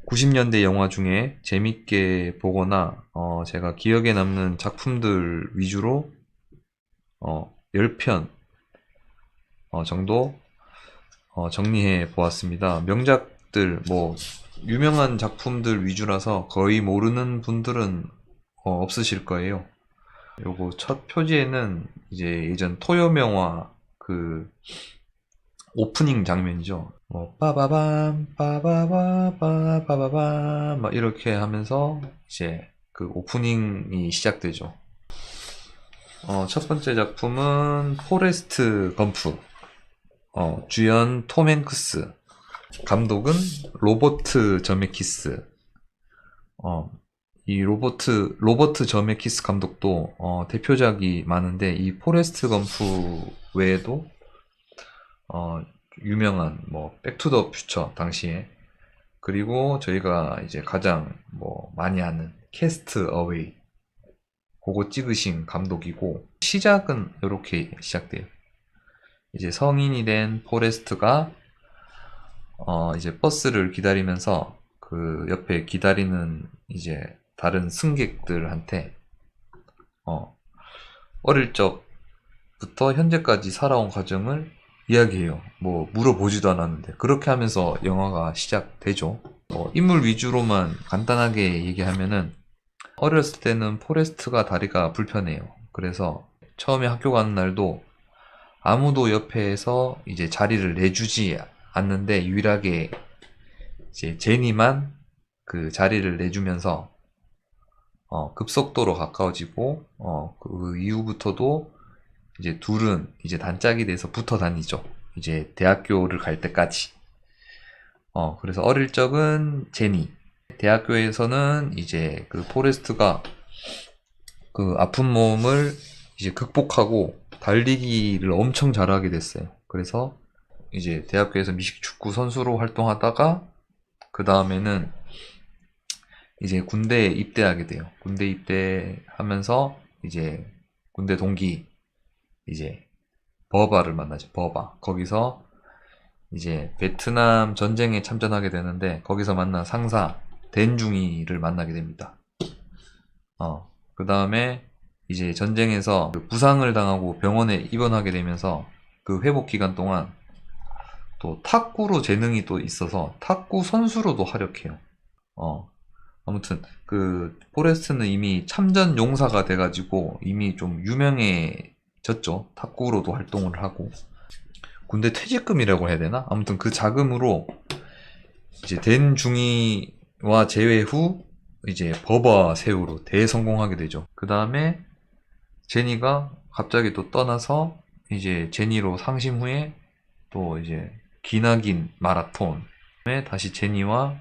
90년대 영화 중에 재밌게 보거나 제가 기억에 남는 작품들 위주로 10편 정도 정리해 보았습니다. 명작들, 유명한 작품들 위주라서 거의 모르는 분들은 없으실 거예요. 요거 첫 표지에는 이제 예전 토요 영화 그 오프닝 장면이죠. 빠바밤 빠바바 빠바밤 막 이렇게 하면서 이제 그 오프닝이 시작되죠. 첫 번째 작품은 포레스트 검프. 주연 톰 행크스, 감독은 로버트 저메키스. 이 로버트 저메키스 감독도 대표작이 많은데 이 포레스트 검프 외에도 유명한 백투 더 퓨처 당시에, 그리고 저희가 이제 가장 많이 아는 캐스트 어웨이, 그거 찍으신 감독이고, 시작은 이렇게 시작돼요. 이제 성인이 된 포레스트가 이제 버스를 기다리면서 그 옆에 기다리는 이제 다른 승객들한테 어릴 적부터 현재까지 살아온 과정을 이야기해요. 물어보지도 않았는데 그렇게 하면서 영화가 시작되죠. 인물 위주로만 간단하게 얘기하면은, 어렸을 때는 포레스트가 다리가 불편해요. 그래서 처음에 학교 가는 날도 아무도 옆에서 이제 자리를 내주지 않는데, 유일하게 이제 제니만 그 자리를 내주면서 급속도로 가까워지고, 그 이후부터도 이제 둘은 이제 단짝이 돼서 붙어 다니죠. 이제 대학교를 갈 때까지. 그래서 어릴 적은 제니, 대학교에서는 이제 그 포레스트가 그 아픈 몸을 이제 극복하고 달리기를 엄청 잘하게 됐어요. 그래서 이제 대학교에서 미식축구 선수로 활동하다가 그 다음에는 이제 군대에 입대하게 돼요. 군대 입대하면서 이제 군대 동기 이제 버바를 만나죠. 버바. 거기서 이제 베트남 전쟁에 참전하게 되는데, 거기서 만난 상사 댄중이를 만나게 됩니다. 그 다음에 이제 전쟁에서 그 부상을 당하고 병원에 입원하게 되면서 그 회복 기간 동안 또 탁구로 재능이 또 있어서 탁구 선수로도 활약해요. 아무튼 그 포레스트는 이미 참전 용사가 돼가지고 이미 좀 유명해졌죠. 탁구로도 활동을 하고, 군대 퇴직금이라고 해야 되나? 아무튼 그 자금으로 이제 댄 중이와 제외 후 이제 버버 세우로 대성공하게 되죠. 그 다음에 제니가 갑자기 또 떠나서 이제 제니로 상심 후에 또 이제 기나긴 마라톤에 다시 제니와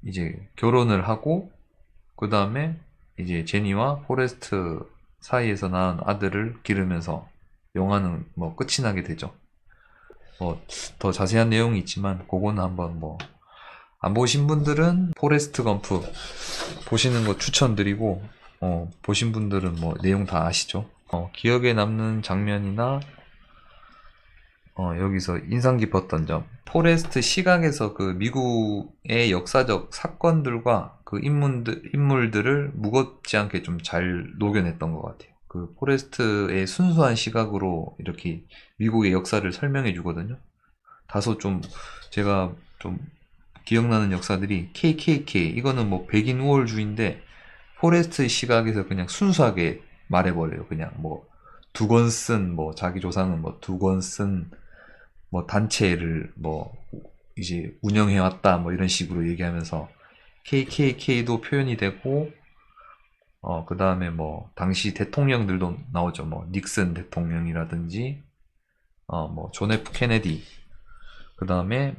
이제 결혼을 하고, 그 다음에 이제 제니와 포레스트 사이에서 낳은 아들을 기르면서 영화는 끝이 나게 되죠. 더 자세한 내용이 있지만 그거는 한번 안 보신 분들은 포레스트 검프 보시는 거 추천드리고, 보신 분들은 내용 다 아시죠. 기억에 남는 장면이나 여기서 인상 깊었던 점, 포레스트 시각에서 그 미국의 역사적 사건들과 그 인물들을 무겁지 않게 좀 잘 녹여냈던 것 같아요. 그 포레스트의 순수한 시각으로 이렇게 미국의 역사를 설명해 주거든요. 다소 좀 제가 좀 기억나는 역사들이 KKK, 이거는 백인 우월주의인데 포레스트의 시각에서 그냥 순수하게 말해버려요. 그냥 두건 쓴 자기 조상은 두건 쓴 단체를 이제 운영해왔다 이런 식으로 얘기하면서 KKK도 표현이 되고, 그 다음에 당시 대통령들도 나오죠. 닉슨 대통령이라든지 존 F 케네디, 그 다음에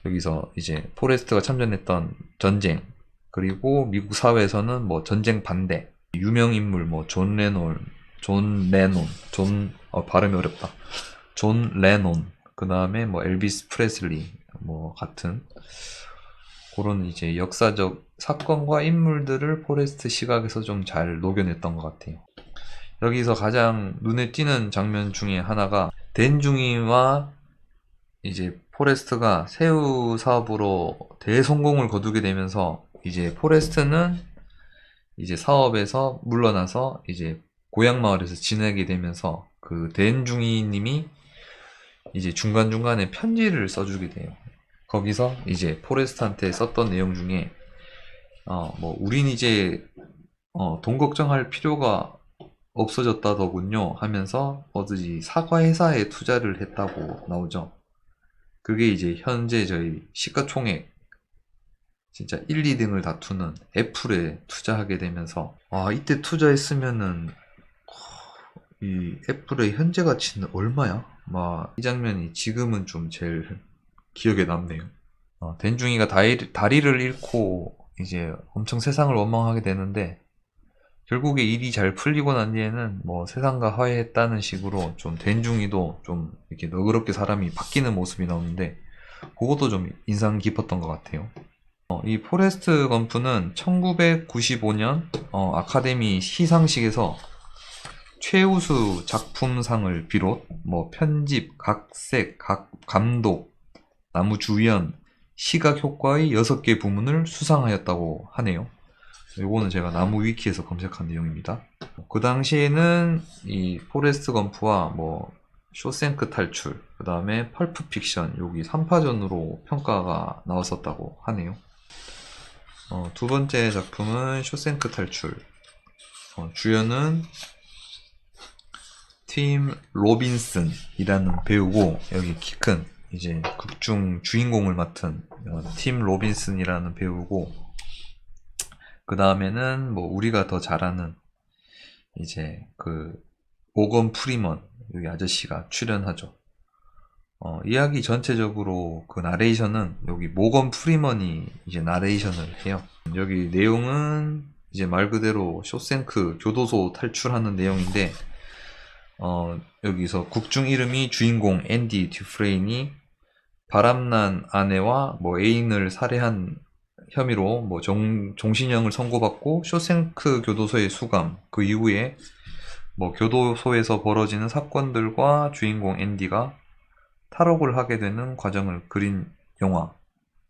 여기서 이제 포레스트가 참전했던 전쟁, 그리고 미국 사회에서는 전쟁 반대 유명 인물 발음이 어렵다. 존 레논, 그 다음에 엘비스 프레슬리 같은 그런 이제 역사적 사건과 인물들을 포레스트 시각에서 좀 잘 녹여냈던 것 같아요. 여기서 가장 눈에 띄는 장면 중에 하나가 댄 중이와 이제 포레스트가 새우 사업으로 대성공을 거두게 되면서 이제 포레스트는 이제 사업에서 물러나서 이제 고향 마을에서 지내게 되면서 그 댄중이 님이 이제 중간중간에 편지를 써주게 돼요. 거기서 이제 포레스트한테 썼던 내용 중에 뭐 우린 이제 돈 걱정할 필요가 없어졌다더군요 하면서 어디 사과 회사에 투자를 했다고 나오죠. 그게 이제 현재 저희 시가총액 진짜 1, 2등을 다투는 애플에 투자하게 되면서 이때 투자했으면은 이 애플의 현재 가치는 얼마야? 막 이 장면이 지금은 좀 제일 기억에 남네요. 댄중이가 다리를 잃고 이제 엄청 세상을 원망하게 되는데 결국에 일이 잘 풀리고 난 뒤에는 뭐 세상과 화해했다는 식으로 좀 댄중이도 좀 이렇게 너그럽게 사람이 바뀌는 모습이 나오는데 그것도 좀 인상 깊었던 것 같아요. 이 포레스트 검프는 1995년 아카데미 시상식에서 최우수 작품상을 비롯 뭐 편집, 각색, 감독, 나무 주연, 시각 효과의 6개 부문을 수상하였다고 하네요. 요거는 제가 나무 위키에서 검색한 내용입니다. 그 당시에는 이 포레스트 검프와 뭐 쇼생크 탈출, 그 다음에 펄프 픽션 여기 3파전으로 평가가 나왔었다고 하네요. 두 번째 작품은 쇼생크 탈출. 주연은 팀 로빈슨이라는 배우고 여기 키 큰 이제 극중 주인공을 맡은 팀 로빈슨이라는 배우고 그 다음에는 뭐 우리가 더 잘 아는 이제 그 모건 프리먼 여기 아저씨가 출연하죠. 이야기 전체적으로 그 나레이션은 여기 모건 프리먼이 이제 나레이션을 해요. 여기 내용은 이제 말 그대로 쇼생크 교도소 탈출하는 내용인데 여기서 국중 이름이 주인공 앤디 듀프레인이 바람난 아내와 뭐 애인을 살해한 혐의로 뭐 종신형을 선고받고 쇼생크 교도소에 수감. 그 이후에 뭐 교도소에서 벌어지는 사건들과 주인공 앤디가 탈옥을 하게 되는 과정을 그린 영화.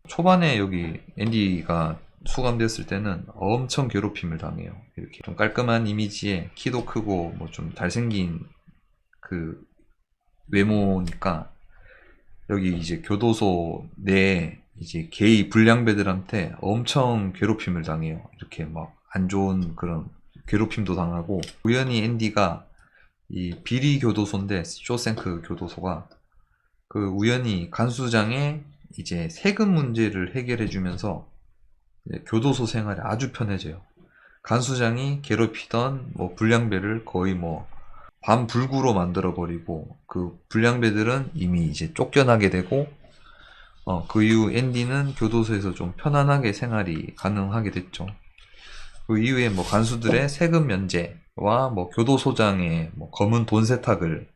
초반에 여기 앤디가 수감됐을 때는 엄청 괴롭힘을 당해요. 이렇게 좀 깔끔한 이미지에 키도 크고 뭐 좀 잘생긴 그 외모니까 여기 이제 교도소 내에 이제 게이 불량배들한테 엄청 괴롭힘을 당해요. 이렇게 막 안 좋은 그런 괴롭힘도 당하고 우연히 앤디가 이 비리 교도소인데 쇼생크 교도소가 그 우연히 간수장에 이제 세금 문제를 해결해 주면서 교도소 생활이 아주 편해져요. 간수장이 괴롭히던 뭐 불량배를 거의 뭐 반불구로 만들어 버리고 그 불량배들은 이미 이제 쫓겨나게 되고 그 이후 앤디는 교도소에서 좀 편안하게 생활이 가능하게 됐죠. 그 이후에 뭐 간수들의 세금 면제와 뭐 교도소장의 뭐 검은 돈 세탁을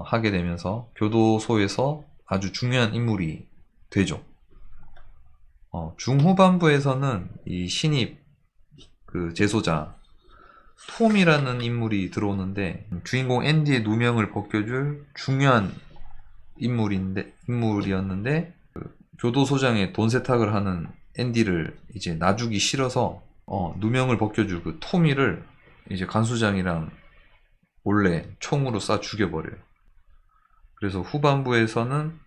하게 되면서 교도소에서 아주 중요한 인물이 되죠. 중후반부에서는 이 신입 그 재소자 톰이라는 인물이 들어오는데 주인공 앤디의 누명을 벗겨줄 중요한 인물이었는데 그 교도소장의 돈 세탁을 하는 앤디를 이제 놔주기 싫어서 누명을 벗겨줄 그 토미를 이제 간수장이랑 몰래 총으로 쏴 죽여버려요. 그래서 후반부에서는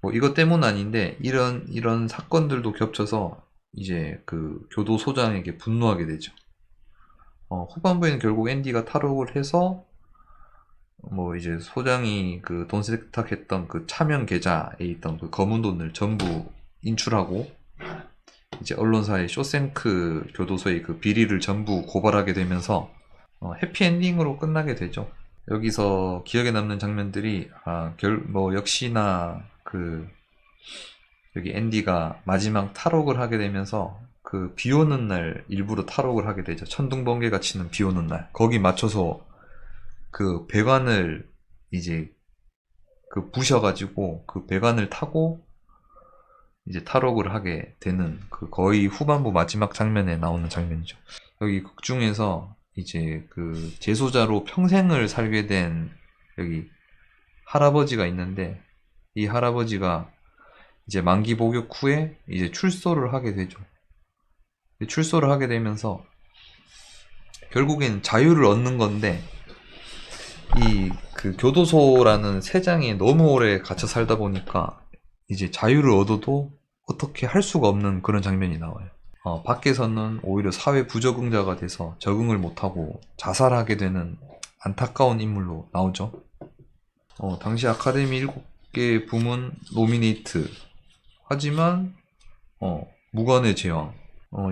뭐 이것 때문 아닌데 이런 사건들도 겹쳐서 이제 그 교도소장에게 분노하게 되죠. 후반부에는 결국 앤디가 탈옥을 해서 뭐 이제 소장이 그 돈 세탁했던 그 차명 계좌에 있던 그 검은 돈을 전부 인출하고 이제 언론사의 쇼생크 교도소의 그 비리를 전부 고발하게 되면서 해피엔딩으로 끝나게 되죠. 여기서 기억에 남는 장면들이 뭐 역시나 그 여기 앤디가 마지막 탈옥을 하게 되면서 그 비 오는 날 일부러 탈옥을 하게 되죠. 천둥번개가 치는 비 오는 날 거기 맞춰서 그 배관을 이제 그 부셔가지고 그 배관을 타고 이제 탈옥을 하게 되는 그 거의 후반부 마지막 장면에 나오는 장면이죠. 여기 극 중에서 이제 그 재소자로 평생을 살게 된 여기 할아버지가 있는데 이 할아버지가 이제 만기 복역 후에 이제 출소를 하게 되죠. 출소를 하게 되면서 결국엔 자유를 얻는 건데, 이 그 교도소라는 세장에 너무 오래 갇혀 살다 보니까 이제 자유를 얻어도 어떻게 할 수가 없는 그런 장면이 나와요. 밖에서는 오히려 사회 부적응자가 돼서 적응을 못하고 자살하게 되는 안타까운 인물로 나오죠. 당시 아카데미 7개 부문 노미네이트. 하지만 무관의 제왕.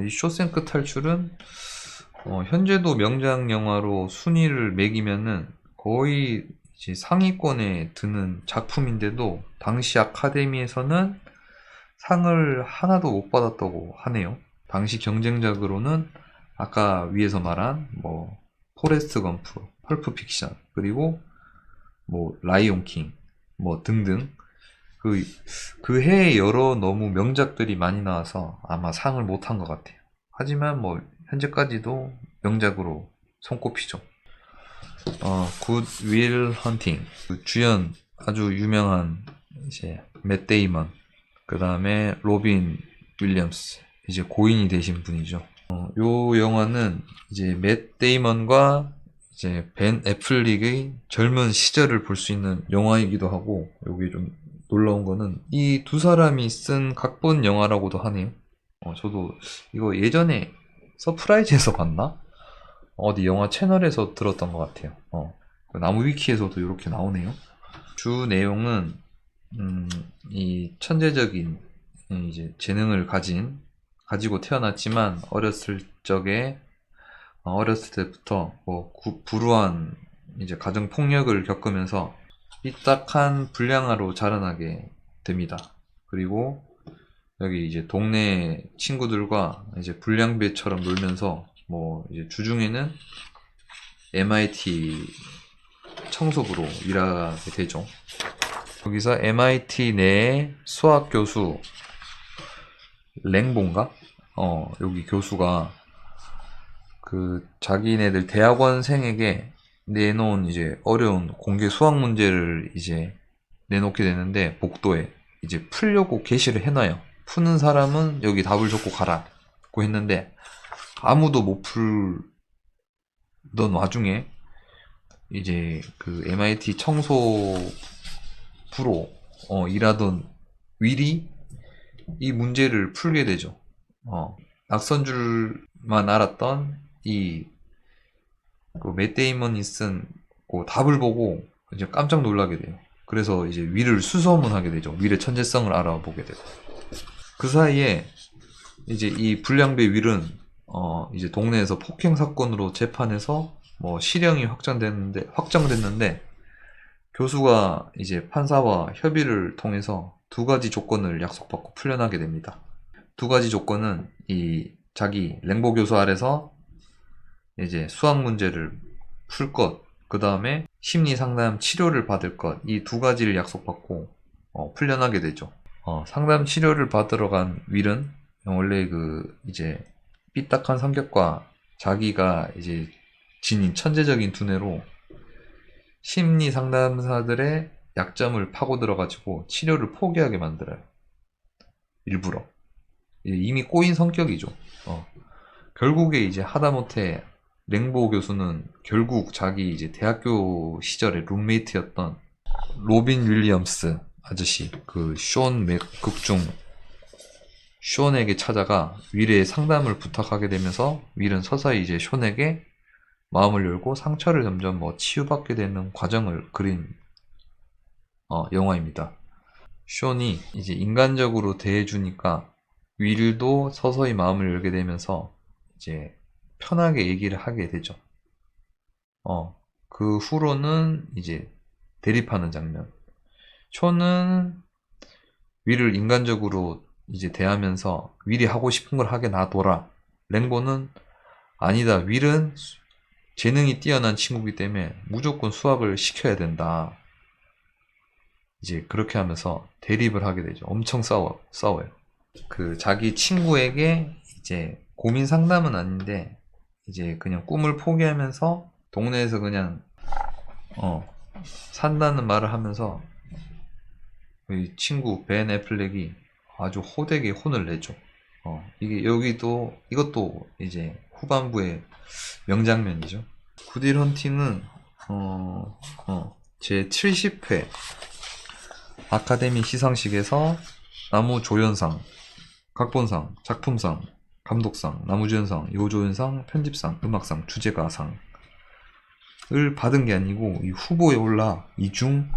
이 쇼생크 탈출은 현재도 명작 영화로 순위를 매기면은 거의 이제 상위권에 드는 작품인데도 당시 아카데미에서는 상을 하나도 못 받았다고 하네요. 당시 경쟁작으로는 아까 위에서 말한 뭐 포레스트 검프, 펄프 픽션, 그리고 뭐 라이온 킹, 뭐 등등 그 해에 여러 너무 명작들이 많이 나와서 아마 상을 못한 것 같아요. 하지만 뭐 현재까지도 명작으로 손꼽히죠. 굿 윌 헌팅, 그 주연 아주 유명한 이제 맷 데이먼, 그 다음에 로빈 윌리엄스, 이제 고인이 되신 분이죠. 요 영화는 이제 맷 데이먼과 이제 벤 애플릭의 젊은 시절을 볼 수 있는 영화이기도 하고, 여기 좀 놀라운 거는 이 두 사람이 쓴 각본 영화라고도 하네요. 저도 이거 예전에 서프라이즈에서 봤나? 어디 영화 채널에서 들었던 것 같아요. 그 나무 위키에서도 이렇게 나오네요. 주 내용은 이 천재적인 이제 재능을 가지고 태어났지만 어렸을 때부터 뭐 불우한 이제 가정 폭력을 겪으면서 삐딱한 불량아로 자라나게 됩니다. 그리고 여기 이제 동네 친구들과 이제 불량배처럼 놀면서 뭐 이제 주중에는 MIT 청소부로 일하게 되죠. 여기서 MIT 내 수학 교수 랭본가? 여기 교수가 그 자기네들 대학원생에게 내놓은 이제 어려운 공개 수학 문제를 이제 내놓게 되는데, 복도에 이제 풀려고 게시를 해놔요. 푸는 사람은 여기 답을 적고 가라고 했는데 아무도 못 풀던 와중에 이제 그 MIT 청소부로 일하던 윌이 이 문제를 풀게 되죠. 낯선 줄만 알았던 맷 데이먼이 쓴 그 답을 보고 이제 깜짝 놀라게 돼요. 그래서 이제 윌을 수소문하게 되죠. 윌의 천재성을 알아보게 되고. 그 사이에 이제 이 불량배 윌은 이제 동네에서 폭행 사건으로 재판에서 뭐 실형이 확정됐는데 교수가 이제 판사와 협의를 통해서 두 가지 조건을 약속받고 풀려나게 됩니다. 두 가지 조건은 이 자기 랭보 교수 아래서 이제 수학 문제를 풀 것, 그 다음에 심리 상담 치료를 받을 것, 이 두 가지를 약속받고 풀려나게 되죠. 상담 치료를 받으러 간 윌은 원래 그 이제 삐딱한 성격과 자기가 이제 지닌 천재적인 두뇌로 심리 상담사들의 약점을 파고 들어가지고 치료를 포기하게 만들어요. 일부러. 이미 꼬인 성격이죠. 결국에 이제 하다못해 랭보 교수는 결국 자기 이제 대학교 시절의 룸메이트였던 로빈 윌리엄스 아저씨, 그 극중 숀에게 찾아가 윌의 상담을 부탁하게 되면서 윌은 서서히 이제 숀에게 마음을 열고 상처를 점점 치유받게 되는 과정을 그린 영화입니다. 숀이 이제 인간적으로 대해주니까 윌도 서서히 마음을 열게 되면서 이제 편하게 얘기를 하게 되죠. 그 후로는 이제 대립하는 장면. 숀은 윌을 인간적으로 이제 대하면서 윌이 하고 싶은 걸 하게 놔둬라. 랭보는 아니다. 윌은 재능이 뛰어난 친구이기 때문에 무조건 수학을 시켜야 된다. 이제 그렇게 하면서 대립을 하게 되죠. 엄청 싸워요. 그 자기 친구에게 이제 고민 상담은 아닌데 이제 그냥 꿈을 포기하면서 동네에서 그냥 산다는 말을 하면서 이 친구 벤 애플렉이 아주 호되게 혼을 내죠. 이게 여기도 이것도 이제 후반부의 명장면이죠. 굿윌 헌팅은 제 70회 아카데미 시상식에서 나무조연상, 각본상, 작품상, 감독상, 나무조연상, 여우조연상, 편집상, 음악상, 주제가상을 받은 게 아니고 이 후보에 올라 이중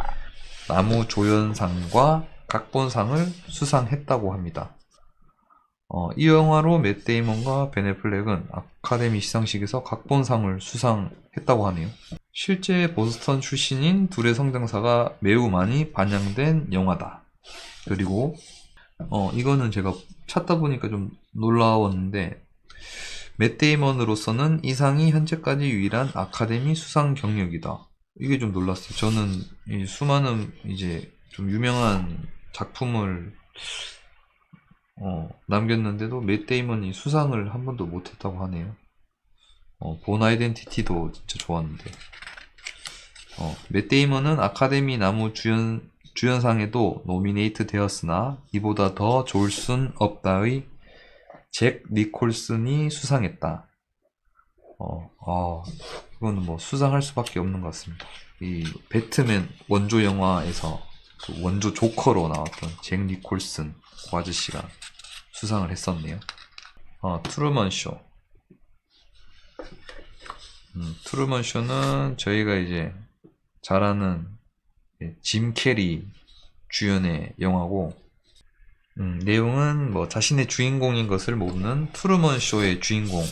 나무조연상과 각본상을 수상했다고 합니다. 이 영화로 맷 데이먼과 벤 애플렉은 아카데미 시상식에서 각본상을 수상했다고 하네요. 실제 보스턴 출신인 둘의 성대모사가 매우 많이 반영된 영화다. 그리고 이거는 제가 찾다 보니까 좀 놀라웠는데, 맷 데이먼으로서는 이 상이 현재까지 유일한 아카데미 수상 경력이다. 이게 좀 놀랐어요. 저는 이 수많은 이제 좀 유명한 작품을 남겼는데도 맷 데이먼이 수상을 한 번도 못했다고 하네요. 본 아이덴티티도 진짜 좋았는데. 맷 데이먼은 아카데미 나무 주연상에도 노미네이트 되었으나 이보다 더 좋을 순 없다의 잭 니콜슨이 수상했다. 이거는 뭐 수상할 수밖에 없는 것 같습니다. 이 배트맨 원조 영화에서 그 원조 조커로 나왔던 잭 니콜슨 그 아저씨가 수상을 했었네요. 트루먼 쇼. 트루먼 쇼는 저희가 이제 잘 아는 짐 캐리 주연의 영화고, 내용은 뭐 자신의 주인공인 것을 모르는 트루먼 쇼의 주인공.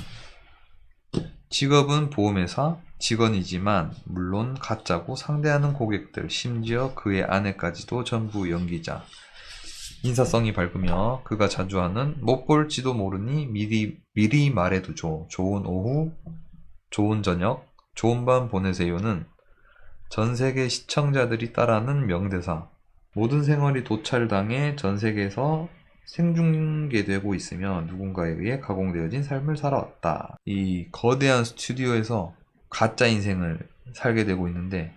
직업은 보험회사 직원이지만 물론 가짜고 상대하는 고객들, 심지어 그의 아내까지도 전부 연기자. 인사성이 밝으며 그가 자주 하는 못 볼지도 모르니 미리 말해두죠. 좋은 오후, 좋은 저녁, 좋은 밤 보내세요는 전 세계 시청자들이 따라하는 명대사. 모든 생활이 도찰당해 전 세계에서 생중계되고 있으며 누군가에 의해 가공되어진 삶을 살아왔다. 이 거대한 스튜디오에서 가짜 인생을 살게 되고 있는데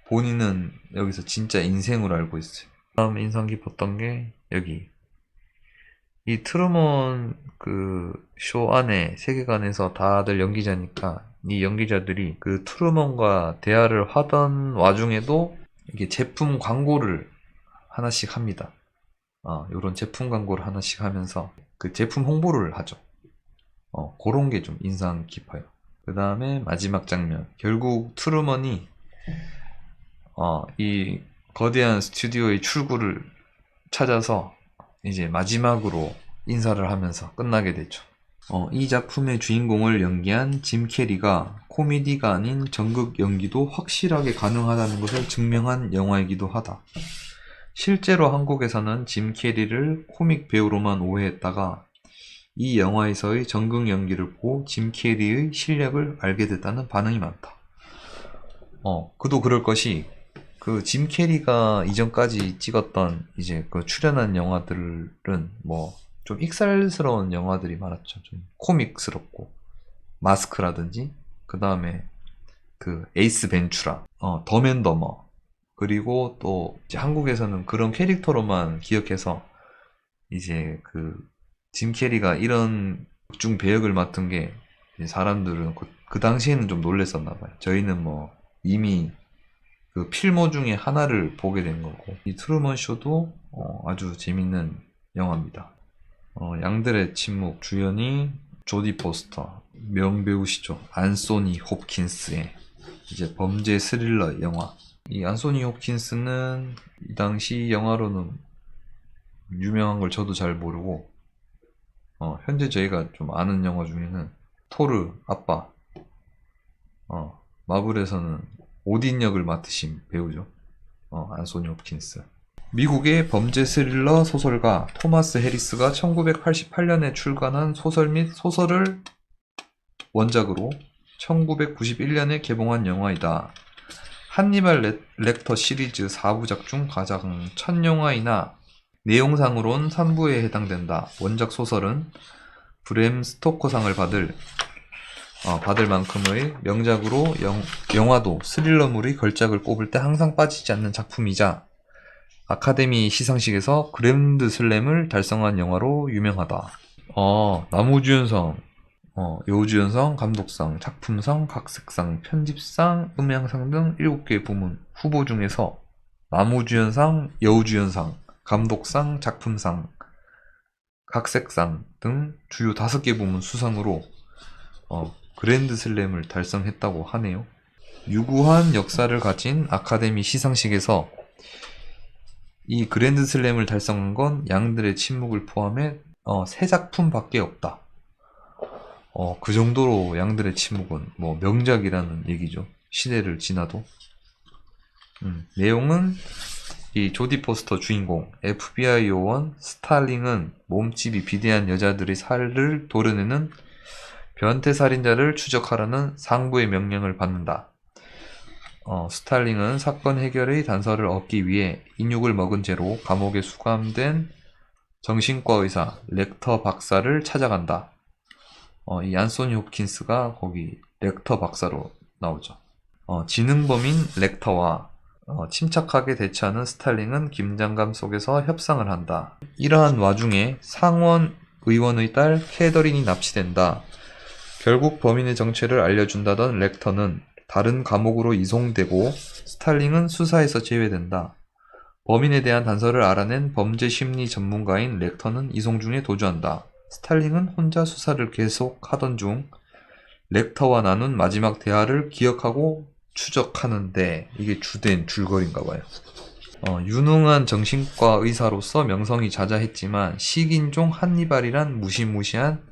본인은 여기서 진짜 인생으로 알고 있어요. 다음 인상 깊었던 게 여기 이 트루먼 그 쇼 안에 세계관에서 다들 연기자니까 이 연기자들이 그 트루먼과 대화를 하던 와중에도 이게 제품 광고를 하나씩 합니다. 요런 제품 광고를 하나씩 하면서 그 제품 홍보를 하죠. 그런 게 좀 인상 깊어요. 그 다음에 마지막 장면. 결국 트루먼이 이 거대한 스튜디오의 출구를 찾아서 이제 마지막으로 인사를 하면서 끝나게 되죠. 이 작품의 주인공을 연기한 짐 캐리가 코미디가 아닌 전극 연기도 확실하게 가능하다는 것을 증명한 영화이기도 하다. 실제로 한국에서는 짐 캐리를 코믹 배우로만 오해했다가 이 영화에서의 전극 연기를 보고 짐 캐리의 실력을 알게 됐다는 반응이 많다. 그도 그럴 것이 그 짐 캐리가 이전까지 찍었던 이제 그 출연한 영화들은 뭐 좀 익살스러운 영화들이 많았죠. 좀 코믹스럽고 마스크라든지 그 다음에 그 에이스 벤츄라, 덤앤더머, 그리고 또 이제 한국에서는 그런 캐릭터로만 기억해서 이제 그 짐 캐리가 이런 극중 배역을 맡은 게 사람들은 그 당시에는 좀 놀랬었나 봐요. 저희는 뭐 이미 그 필모 중에 하나를 보게 된 거고, 이 트루먼 쇼도 아주 재밌는 영화입니다. 양들의 침묵 주연이 조디 포스터, 명배우시죠. 안소니 홉킨스의 이제 범죄 스릴러 영화. 이 안소니 홉킨스는 이 당시 영화로는 유명한 걸 저도 잘 모르고, 현재 저희가 좀 아는 영화 중에는 토르 아빠, 마블에서는 오딘 역을 맡으신 배우죠. 안소니 홉킨스. 미국의 범죄 스릴러 소설가 토마스 해리스가 1988년에 출간한 소설 및 소설을 원작으로 1991년에 개봉한 영화이다. 한니발 렉터 시리즈 4부작 중 가장 첫 영화이나 내용상으론 3부에 해당된다. 원작 소설은 브램 스토커상을 받을 만큼의 명작으로 영화도 스릴러물의 걸작을 꼽을 때 항상 빠지지 않는 작품이자 아카데미 시상식에서 그랜드 슬램을 달성한 영화로 유명하다. 나무주연상, 여우주연상, 감독상, 작품상, 각색상, 편집상, 음향상 등 7개 부문 후보 중에서 나무주연상, 여우주연상, 감독상, 작품상, 각색상 등 주요 5개 부문 수상으로 그랜드 슬램을 달성했다고 하네요. 유구한 역사를 가진 아카데미 시상식에서 이 그랜드 슬램을 달성한 건 양들의 침묵을 포함해 3작품밖에 없다. 그 정도로 양들의 침묵은 뭐 명작이라는 얘기죠. 시대를 지나도. 내용은 이 조디 포스터 주인공 FBI 요원 스탈링은 몸집이 비대한 여자들의 살을 도려내는 변태 살인자를 추적하라는 상부의 명령을 받는다. 스탈링은 사건 해결의 단서를 얻기 위해 인육을 먹은 채로 감옥에 수감된 정신과 의사 렉터 박사를 찾아간다. 이 안소니 홉킨스가 거기 렉터 박사로 나오죠. 지능범인 렉터와 침착하게 대처하는 스탈링은 김장감 속에서 협상을 한다. 이러한 와중에 상원 의원의 딸 캐더린이 납치된다. 결국 범인의 정체를 알려준다던 렉터는 다른 감옥으로 이송되고 스탈링은 수사에서 제외된다. 범인에 대한 단서를 알아낸 범죄 심리 전문가인 렉터는 이송 중에 도주한다. 스탈링은 혼자 수사를 계속하던 중 렉터와 나눈 마지막 대화를 기억하고 추적하는데 이게 주된 줄거리인가봐요. 유능한 정신과 의사로서 명성이 자자했지만 식인종 한니발이란 무시무시한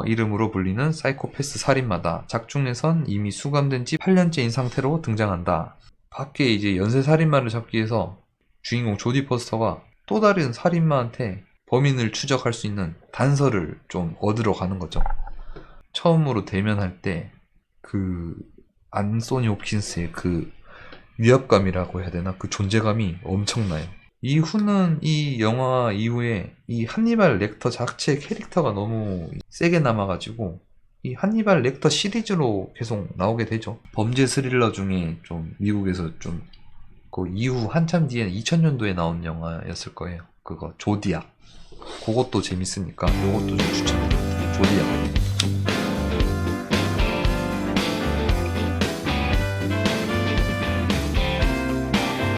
이름으로 불리는 사이코패스 살인마다. 작중에선 이미 수감된 지 8년째인 상태로 등장한다. 밖에 이제 연쇄살인마를 잡기 위해서 주인공 조디 포스터가 또 다른 살인마한테 범인을 추적할 수 있는 단서를 좀 얻으러 가는 거죠. 처음으로 대면할 때 그 안소니 홉킨스의 그 위압감이라고 해야 되나? 그 존재감이 엄청나요. 이후는 이 영화 이후에 이 한니발 렉터 자체 캐릭터가 너무 세게 남아가지고 이 한니발 렉터 시리즈로 계속 나오게 되죠. 범죄 스릴러 중에 좀 미국에서 좀 그 이후 한참 뒤에 2000년도에 나온 영화였을 거예요. 그거 조디악. 그것도 재밌으니까 이것도 좀 추천드립니다. 조디악.